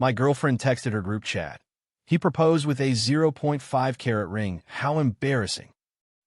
My girlfriend texted her group chat. He proposed with a 0.5 carat ring. How embarrassing.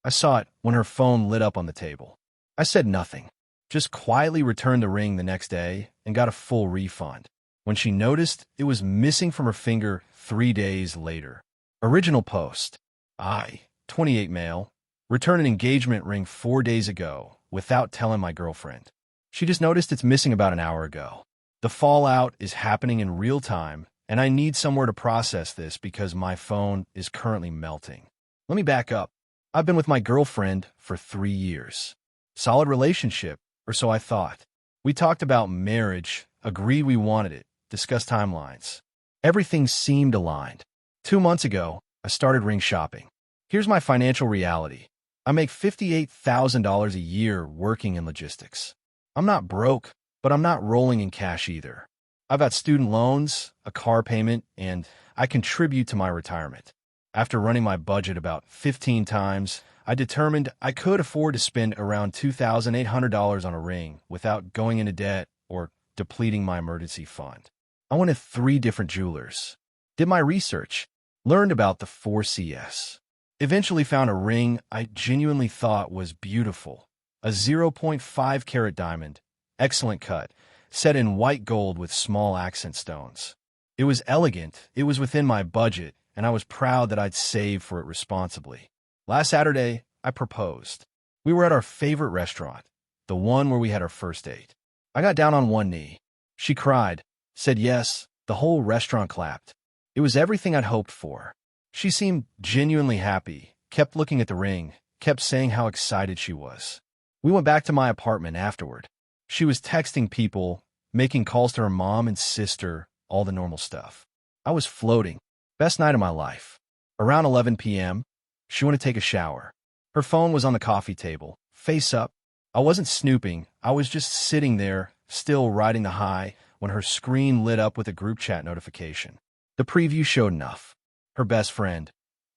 I saw it when her phone lit up on the table. I said nothing, just quietly returned the ring the next day and got a full refund. When she noticed, it was missing from her finger 3 days later. Original post. I, 28 male, returned an engagement ring 4 days ago without telling my girlfriend. She just noticed it's missing about an hour ago. The fallout is happening in real time, and I need somewhere to process this because my phone is currently melting. Let me back up. I've been with my girlfriend for 3 years. Solid relationship, or so I thought. We talked about marriage, agreed we wanted it, discussed timelines. Everything seemed aligned. 2 months ago, I started ring shopping. Here's my financial reality. I make $58,000 a year working in logistics. I'm not broke, but I'm not rolling in cash either. I've got student loans, a car payment, and I contribute to my retirement. After running my budget about 15 times, I determined I could afford to spend around $2,800 on a ring without going into debt or depleting my emergency fund. I went to 3 different jewelers, did my research, learned about the 4 Cs. Eventually found a ring I genuinely thought was beautiful, a 0.5 carat diamond, excellent cut, set in white gold with small accent stones. It was elegant, it was within my budget, and I was proud that I'd saved for it responsibly. Last Saturday, I proposed. We were at our favorite restaurant, the one where we had our first date. I got down on one knee. She cried, said yes, the whole restaurant clapped. It was everything I'd hoped for. She seemed genuinely happy, kept looking at the ring, kept saying how excited she was. We went back to my apartment afterward. She was texting people, making calls to her mom and sister, all the normal stuff. I was floating. Best night of my life. Around 11 p.m., she went to take a shower. Her phone was on the coffee table, face up. I wasn't snooping. I was just sitting there, still riding the high, when her screen lit up with a group chat notification. The preview showed enough. Her best friend.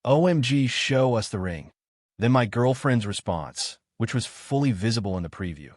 OMG, show us the ring. Then my girlfriend's response, which was fully visible in the preview.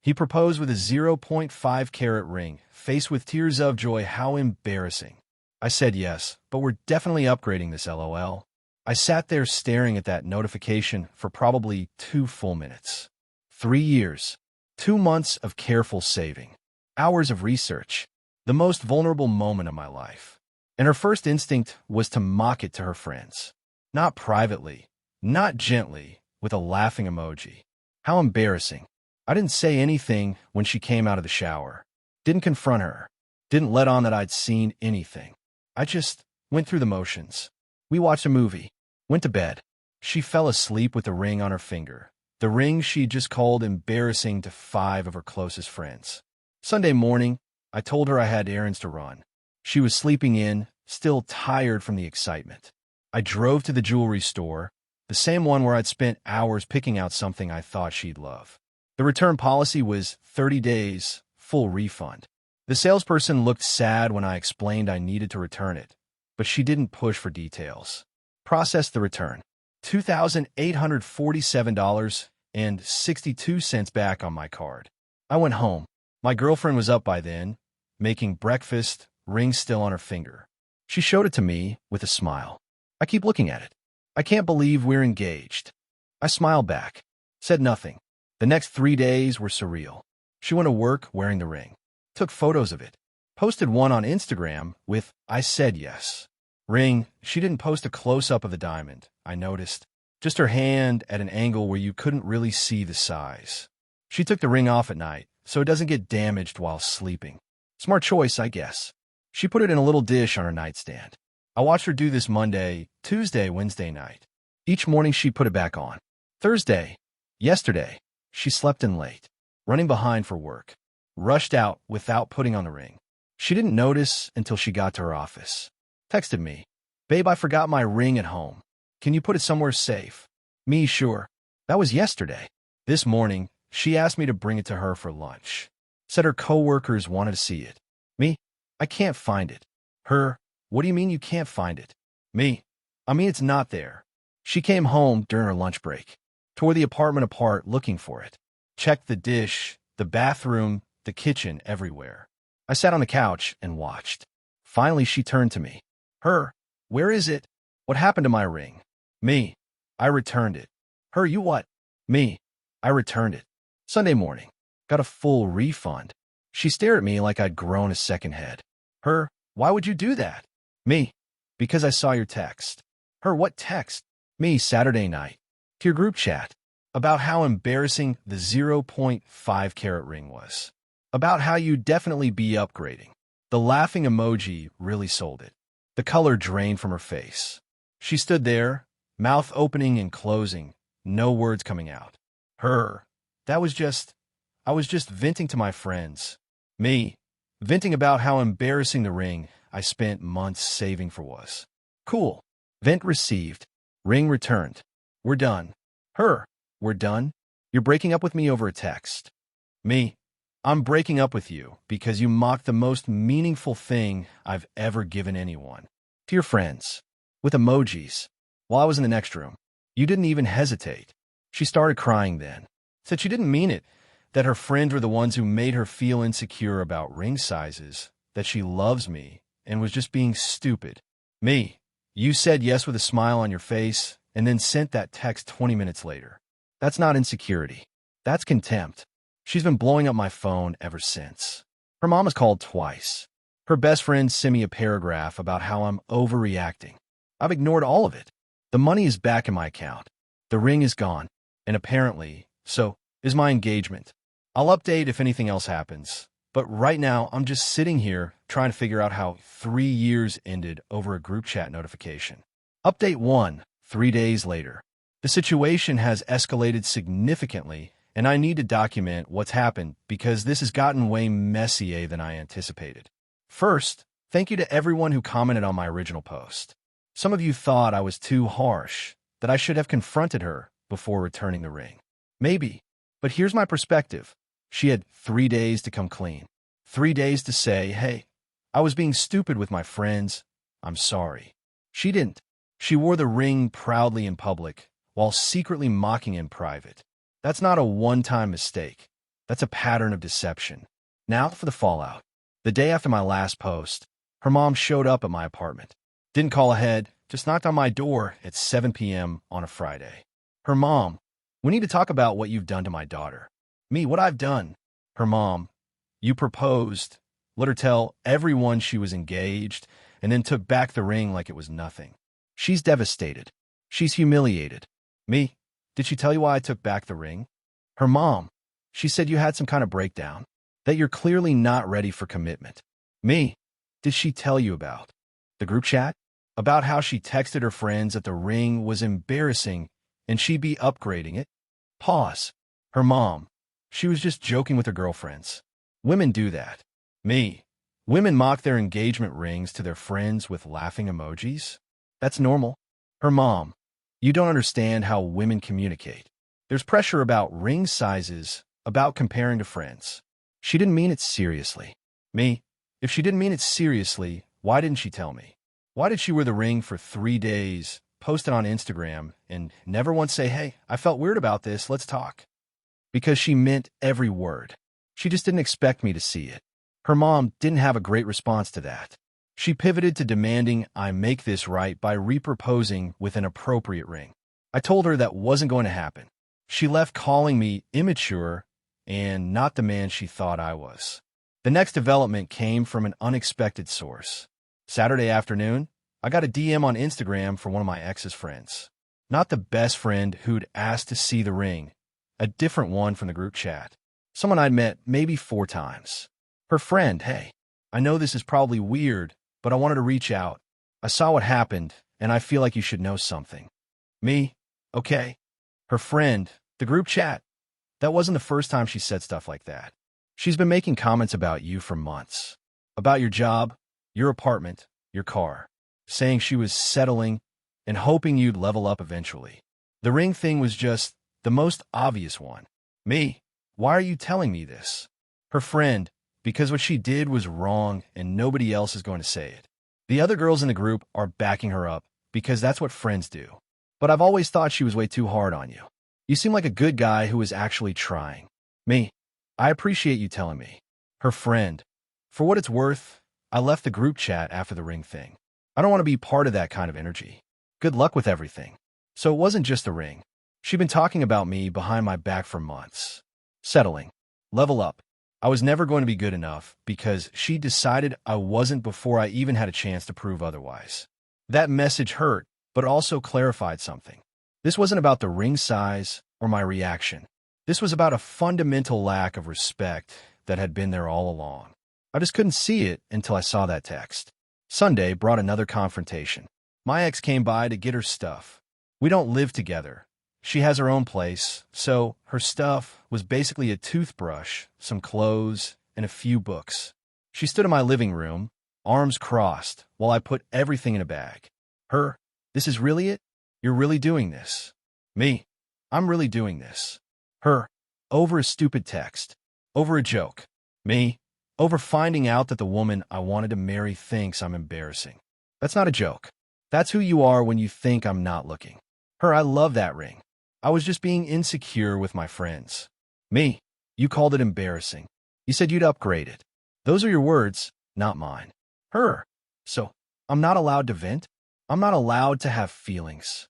He proposed with a 0.5 carat ring, faced with tears of joy. How embarrassing. I said yes, but we're definitely upgrading this, LOL. I sat there staring at that notification for probably 2 full minutes. 3 years. 2 months of careful saving. Hours of research. The most vulnerable moment of my life. And her first instinct was to mock it to her friends. Not privately, not gently, with a laughing emoji. How embarrassing. I didn't say anything when she came out of the shower. Didn't confront her. Didn't let on that I'd seen anything. I just went through the motions. We watched a movie. Went to bed. She fell asleep with the ring on her finger. The ring she just called embarrassing to 5 of her closest friends. Sunday morning, I told her I had errands to run. She was sleeping in, still tired from the excitement. I drove to the jewelry store, the same one where I'd spent hours picking out something I thought she'd love. The return policy was 30 days, full refund. The salesperson looked sad when I explained I needed to return it, but she didn't push for details. Processed the return. $2,847.62 back on my card. I went home. My girlfriend was up by then, making breakfast, ring still on her finger. She showed it to me with a smile. I keep looking at it. I can't believe we're engaged. I smiled back, said nothing. The next 3 days were surreal. She went to work wearing the ring, took photos of it, posted one on Instagram with, I said yes. Ring, she didn't post a close-up of the diamond, I noticed. Just her hand at an angle where you couldn't really see the size. She took the ring off at night, so it doesn't get damaged while sleeping. Smart choice, I guess. She put it in a little dish on her nightstand. I watched her do this Monday, Tuesday, Wednesday night. Each morning she put it back on. Thursday, yesterday, she slept in late, running behind for work. Rushed out without putting on the ring. She didn't notice until she got to her office. Texted me, "Babe, I forgot my ring at home. Can you put it somewhere safe?" Me, sure. That was yesterday. This morning, she asked me to bring it to her for lunch. Said her coworkers wanted to see it. Me, I can't find it. Her, what do you mean you can't find it? Me, I mean it's not there. She came home during her lunch break. Tore the apartment apart looking for it. Checked the dish, the bathroom, the kitchen, everywhere. I sat on the couch and watched. Finally, she turned to me. Her, where is it? What happened to my ring? Me, I returned it. Her, you what? Me, I returned it. Sunday morning. Got a full refund. She stared at me like I'd grown a second head. Her, why would you do that? Me, because I saw your text. Her, what text? Me, Saturday night. To your group chat. About how embarrassing the 0.5 carat ring was. About how you'd definitely be upgrading. The laughing emoji really sold it. The color drained from her face. She stood there, mouth opening and closing, no words coming out. Her, I was just venting to my friends. Me, venting about how embarrassing the ring I spent months saving for was. Cool. Vent received. Ring returned. We're done. Her, we're done? You're breaking up with me over a text. Me, I'm breaking up with you because you mocked the most meaningful thing I've ever given anyone. To your friends. With emojis. While I was in the next room. You didn't even hesitate. She started crying then. Said she didn't mean it. That her friends were the ones who made her feel insecure about ring sizes. That she loves me and was just being stupid. Me, you said yes with a smile on your face and then sent that text 20 minutes later. That's not insecurity. That's contempt. She's been blowing up my phone ever since. Her mom has called twice. Her best friend sent me a paragraph about how I'm overreacting. I've ignored all of it. The money is back in my account. The ring is gone. And apparently, so is my engagement. I'll update if anything else happens. But right now, I'm just sitting here trying to figure out how 3 years ended over a group chat notification. Update 1, 3 days later. The situation has escalated significantly, and I need to document what's happened because this has gotten way messier than I anticipated. First, thank you to everyone who commented on my original post. Some of you thought I was too harsh, that I should have confronted her before returning the ring. Maybe, but here's my perspective. She had 3 days to come clean. 3 days to say, hey, I was being stupid with my friends. I'm sorry. She didn't. She wore the ring proudly in public while secretly mocking in private. That's not a one-time mistake. That's a pattern of deception. Now for the fallout. The day after my last post, her mom showed up at my apartment. Didn't call ahead, just knocked on my door at 7 p.m. on a Friday. Her mom, we need to talk about what you've done to my daughter. Me, what I've done. Her mom, you proposed, let her tell everyone she was engaged, and then took back the ring like it was nothing. She's devastated. She's humiliated. Me, did she tell you why I took back the ring? Her mom, she said you had some kind of breakdown, that you're clearly not ready for commitment. Me, did she tell you about the group chat? About how she texted her friends that the ring was embarrassing and she'd be upgrading it? Pause. Her mom, she was just joking with her girlfriends. Women do that. Me, women mock their engagement rings to their friends with laughing emojis? That's normal. Her mom, you don't understand how women communicate. There's pressure about ring sizes, about comparing to friends. She didn't mean it seriously. Me, if she didn't mean it seriously, why didn't she tell me? Why did she wear the ring for 3 days, post it on Instagram, and never once say, hey, I felt weird about this, let's talk? Because she meant every word. She just didn't expect me to see it. Her mom didn't have a great response to that. She pivoted to demanding I make this right by reproposing with an appropriate ring. I told her that wasn't going to happen. She left calling me immature and not the man she thought I was. The next development came from an unexpected source. Saturday afternoon, I got a DM on Instagram from one of my ex's friends. Not the best friend who'd asked to see the ring, a different one from the group chat. Someone I'd met maybe 4 times. Her friend, hey, I know this is probably weird, but I wanted to reach out. I saw what happened, and I feel like you should know something. Me? Okay. Her friend, the group chat. That wasn't the first time she said stuff like that. She's been making comments about you for months. About your job, your apartment, your car. Saying she was settling and hoping you'd level up eventually. The ring thing was just the most obvious one. Me? Why are you telling me this? Her friend, because what she did was wrong and nobody else is going to say it. The other girls in the group are backing her up because that's what friends do. But I've always thought she was way too hard on you. You seem like a good guy who is actually trying. Me, I appreciate you telling me. Her friend, for what it's worth, I left the group chat after the ring thing. I don't want to be part of that kind of energy. Good luck with everything. So it wasn't just the ring. She'd been talking about me behind my back for months. Settling. Level up. I was never going to be good enough because she decided I wasn't before I even had a chance to prove otherwise. That message hurt, but also clarified something. This wasn't about the ring size or my reaction. This was about a fundamental lack of respect that had been there all along. I just couldn't see it until I saw that text. Sunday brought another confrontation. My ex came by to get her stuff. We don't live together. She has her own place, so her stuff was basically a toothbrush, some clothes, and a few books. She stood in my living room, arms crossed, while I put everything in a bag. Her, this is really it? You're really doing this? Me, I'm really doing this. Her, over a stupid text. Over a joke. Me, over finding out that the woman I wanted to marry thinks I'm embarrassing. That's not a joke. That's who you are when you think I'm not looking. Her, I love that ring. I was just being insecure with my friends. Me, you called it embarrassing. You said you'd upgrade it. Those are your words, not mine. Her, so I'm not allowed to vent? I'm not allowed to have feelings.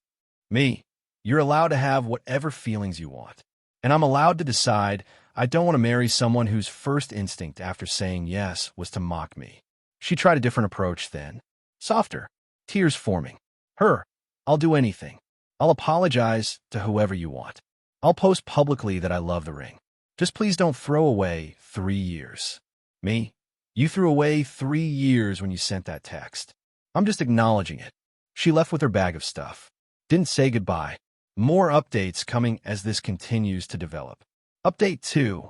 Me, you're allowed to have whatever feelings you want. And I'm allowed to decide I don't want to marry someone whose first instinct after saying yes was to mock me. She tried a different approach then. Softer. Tears forming. Her, I'll do anything. I'll apologize to whoever you want. I'll post publicly that I love the ring. Just please don't throw away 3 years. Me, you threw away 3 years when you sent that text. I'm just acknowledging it. She left with her bag of stuff. Didn't say goodbye. More updates coming as this continues to develop. Update 2.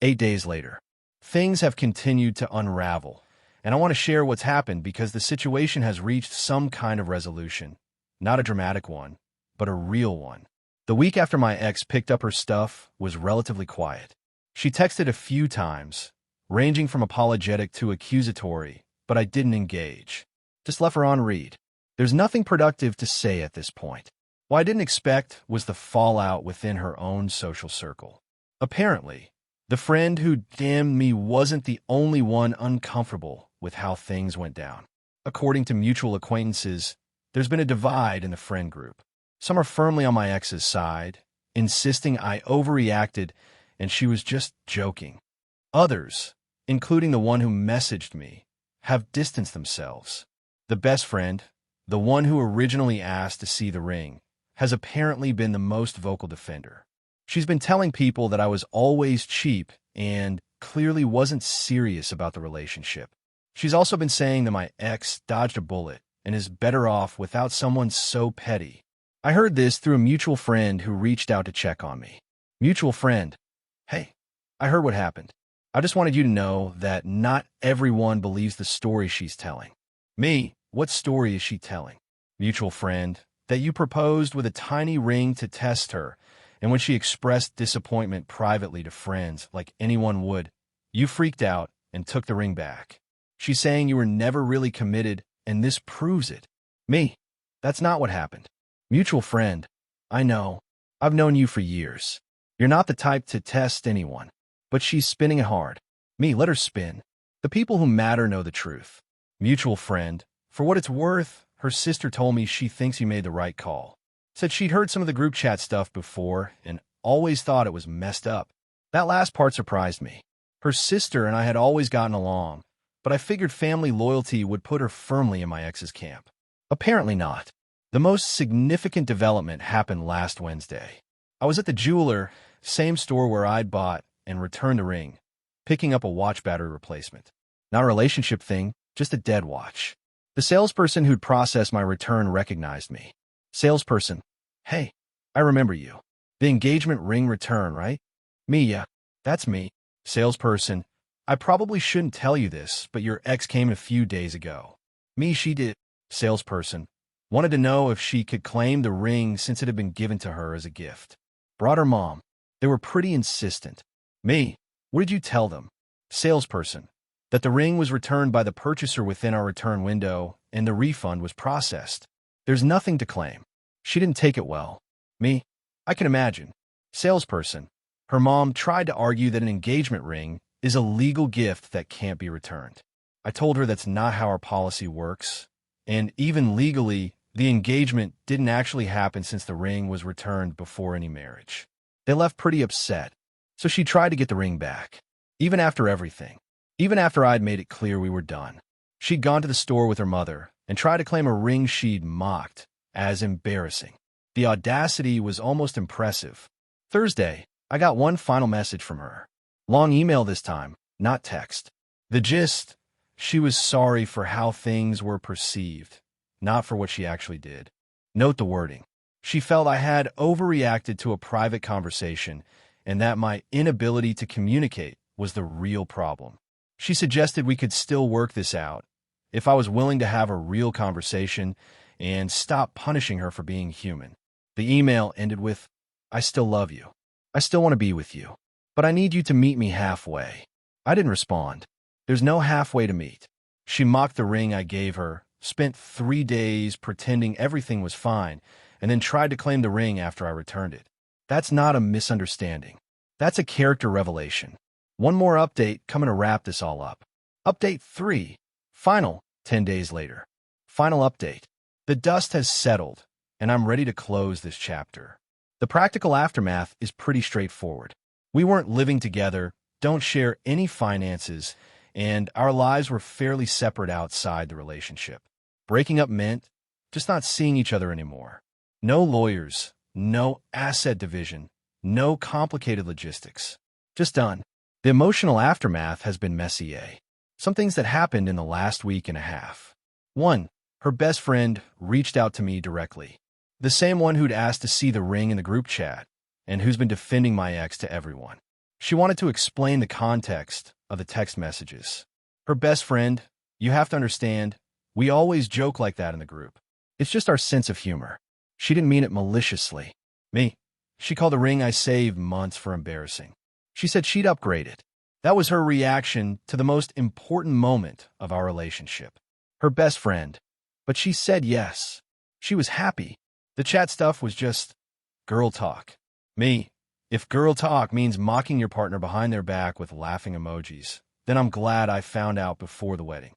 8 days later. Things have continued to unravel, and I want to share what's happened because the situation has reached some kind of resolution. Not a dramatic one, but a real one. The week after my ex picked up her stuff was relatively quiet. She texted a few times, ranging from apologetic to accusatory, but I didn't engage. Just left her on read. There's nothing productive to say at this point. What I didn't expect was the fallout within her own social circle. Apparently, the friend who damned me wasn't the only one uncomfortable with how things went down. According to mutual acquaintances, there's been a divide in the friend group. Some are firmly on my ex's side, insisting I overreacted and she was just joking. Others, including the one who messaged me, have distanced themselves. The best friend, the one who originally asked to see the ring, has apparently been the most vocal defender. She's been telling people that I was always cheap and clearly wasn't serious about the relationship. She's also been saying that my ex dodged a bullet and is better off without someone so petty. I heard this through a mutual friend who reached out to check on me. Mutual friend, hey, I heard what happened. I just wanted you to know that not everyone believes the story she's telling. Me, what story is she telling? Mutual friend, that you proposed with a tiny ring to test her, and when she expressed disappointment privately to friends like anyone would, you freaked out and took the ring back. She's saying you were never really committed, and this proves it. Me, that's not what happened. Mutual friend, I know. I've known you for years. You're not the type to test anyone. But she's spinning it hard. Me, let her spin. The people who matter know the truth. Mutual friend, for what it's worth, her sister told me she thinks you made the right call. Said she'd heard some of the group chat stuff before and always thought it was messed up. That last part surprised me. Her sister and I had always gotten along, but I figured family loyalty would put her firmly in my ex's camp. Apparently not. The most significant development happened last Wednesday. I was at the jeweler, same store where I'd bought and returned the ring, picking up a watch battery replacement. Not a relationship thing, just a dead watch. The salesperson who'd processed my return recognized me. Salesperson, hey, I remember you. The engagement ring return, right? Me, yeah, that's me. Salesperson, I probably shouldn't tell you this, but your ex came a few days ago. Me, she did. Salesperson, wanted to know if she could claim the ring since it had been given to her as a gift. Brought her mom. They were pretty insistent. Me, what did you tell them? Salesperson, that the ring was returned by the purchaser within our return window and the refund was processed. There's nothing to claim. She didn't take it well. Me, I can imagine. Salesperson, her mom tried to argue that an engagement ring is a legal gift that can't be returned. I told her that's not how our policy works, and even legally, the engagement didn't actually happen since the ring was returned before any marriage. They left pretty upset, so she tried to get the ring back. Even after everything, even after I'd made it clear we were done, she'd gone to the store with her mother and tried to claim a ring she'd mocked as embarrassing. The audacity was almost impressive. Thursday, I got one final message from her. Long email this time, not text. The gist: she was sorry for how things were perceived, not for what she actually did. Note the wording. She felt I had overreacted to a private conversation and that my inability to communicate was the real problem. She suggested we could still work this out if I was willing to have a real conversation and stop punishing her for being human. The email ended with, "I still love you. I still want to be with you, but I need you to meet me halfway." I didn't respond. There's no halfway to meet. She mocked the ring I gave her, spent 3 days pretending everything was fine, and then tried to claim the ring after I returned it. That's not a misunderstanding. That's a character revelation. One more update coming to wrap this all up. Update 3. Final, 10 days later. Final update. The dust has settled, and I'm ready to close this chapter. The practical aftermath is pretty straightforward. We weren't living together, don't share any finances, and our lives were fairly separate outside the relationship. Breaking up meant just not seeing each other anymore. No lawyers, no asset division, no complicated logistics. Just done. The emotional aftermath has been messy, eh? Some things that happened in the last week and a half. 1. Her best friend reached out to me directly. The same one who'd asked to see the ring in the group chat, and who's been defending my ex to everyone. She wanted to explain the context of the text messages. Her best friend, you have to understand, we always joke like that in the group. It's just our sense of humor. She didn't mean it maliciously. Me, she called the ring I saved months for embarrassing. She said she'd upgrade it. That was her reaction to the most important moment of our relationship. Her best friend. But she said yes. She was happy. The chat stuff was just girl talk. Me, if girl talk means mocking your partner behind their back with laughing emojis, then I'm glad I found out before the wedding.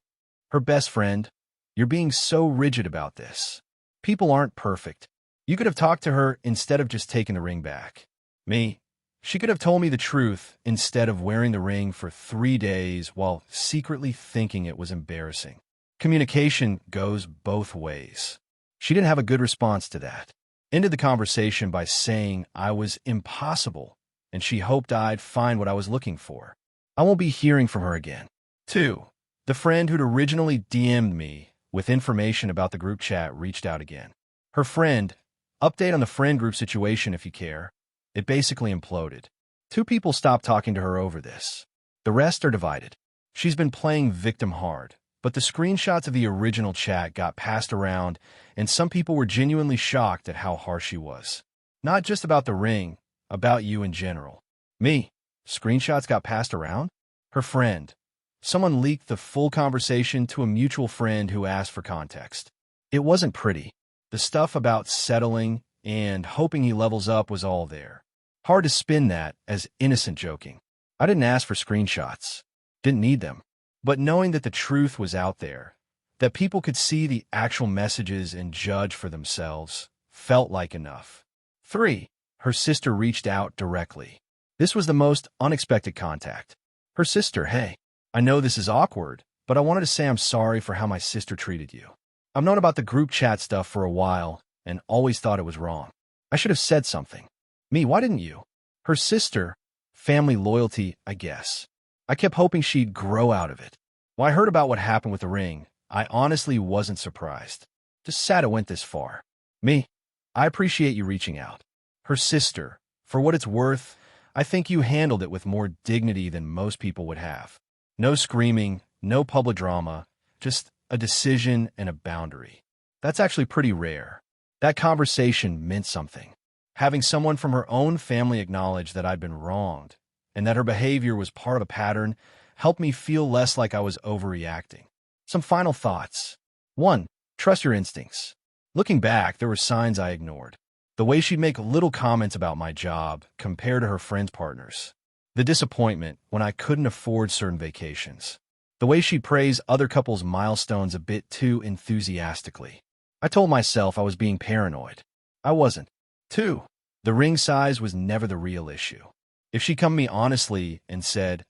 Her best friend, you're being so rigid about this. People aren't perfect. You could have talked to her instead of just taking the ring back. Me, she could have told me the truth instead of wearing the ring for 3 days while secretly thinking it was embarrassing. Communication goes both ways. She didn't have a good response to that. Ended the conversation by saying I was impossible and she hoped I'd find what I was looking for. I won't be hearing from her again. 2. The friend who'd originally DM'd me with information about the group chat reached out again. Her friend, update on the friend group situation if you care. It basically imploded. 2 people stopped talking to her over this. The rest are divided. She's been playing victim hard, but the screenshots of the original chat got passed around, and some people were genuinely shocked at how harsh she was. Not just about the ring, about you in general. Me, screenshots got passed around? Her friend. Someone leaked the full conversation to a mutual friend who asked for context. It wasn't pretty. The stuff about settling and hoping he levels up was all there. Hard to spin that as innocent joking. I didn't ask for screenshots. Didn't need them. But knowing that the truth was out there, that people could see the actual messages and judge for themselves, felt like enough. 3. Her sister reached out directly. This was the most unexpected contact. Her sister, hey, I know this is awkward, but I wanted to say I'm sorry for how my sister treated you. I've known about the group chat stuff for a while and always thought it was wrong. I should have said something. Me, why didn't you? Her sister, family loyalty, I guess. I kept hoping she'd grow out of it. When I heard about what happened with the ring, I honestly wasn't surprised. Just sad it went this far. Me, I appreciate you reaching out. Her sister, for what it's worth, I think you handled it with more dignity than most people would have. No screaming, no public drama, just a decision and a boundary. That's actually pretty rare. That conversation meant something. Having someone from her own family acknowledge that I'd been wronged and that her behavior was part of a pattern helped me feel less like I was overreacting. Some final thoughts. 1. Trust your instincts. Looking back, there were signs I ignored. The way she'd make little comments about my job compared to her friends' partners. The disappointment when I couldn't afford certain vacations. The way she praised other couples' milestones a bit too enthusiastically. I told myself I was being paranoid. I wasn't. 2. The ring size was never the real issue. If she come to me honestly and said,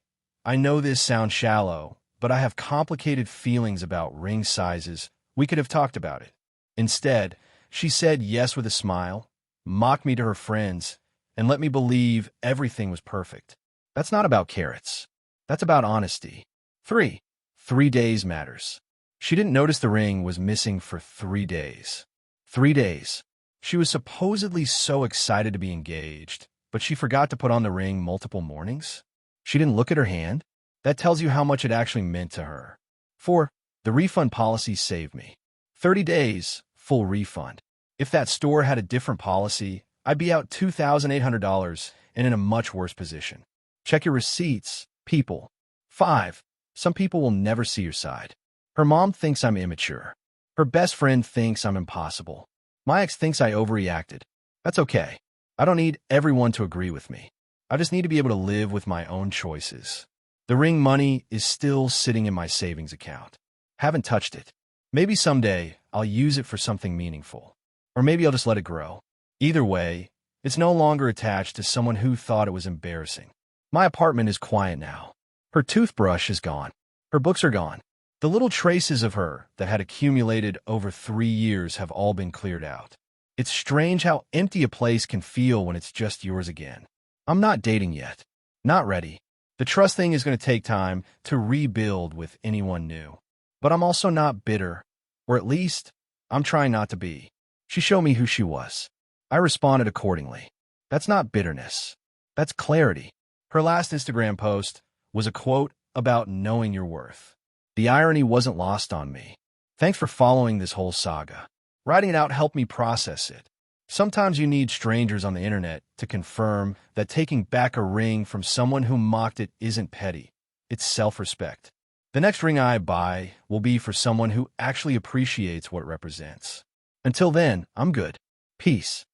I know this sounds shallow, but I have complicated feelings about ring sizes, we could have talked about it. Instead, she said yes with a smile, mocked me to her friends, and let me believe everything was perfect. That's not about carrots. That's about honesty. 3. 3 days matters. She didn't notice the ring was missing for 3 days. 3 days. She was supposedly so excited to be engaged, but she forgot to put on the ring multiple mornings. She didn't look at her hand. That tells you how much it actually meant to her. 4. The refund policy saved me. 30 days, full refund. If that store had a different policy, I'd be out $2,800 and in a much worse position. Check your receipts, people. 5. Some people will never see your side. Her mom thinks I'm immature. Her best friend thinks I'm impossible. My ex thinks I overreacted. That's okay. I don't need everyone to agree with me. I just need to be able to live with my own choices. The ring money is still sitting in my savings account. Haven't touched it. Maybe someday I'll use it for something meaningful. Or maybe I'll just let it grow. Either way, it's no longer attached to someone who thought it was embarrassing. My apartment is quiet now. Her toothbrush is gone. Her books are gone. The little traces of her that had accumulated over 3 years have all been cleared out. It's strange how empty a place can feel when it's just yours again. I'm not dating yet. Not ready. The trust thing is going to take time to rebuild with anyone new. But I'm also not bitter, or at least, I'm trying not to be. She showed me who she was. I responded accordingly. That's not bitterness. That's clarity. Her last Instagram post was a quote about knowing your worth. The irony wasn't lost on me. Thanks for following this whole saga. Writing it out helped me process it. Sometimes you need strangers on the internet to confirm that taking back a ring from someone who mocked it isn't petty. It's self-respect. The next ring I buy will be for someone who actually appreciates what it represents. Until then, I'm good. Peace.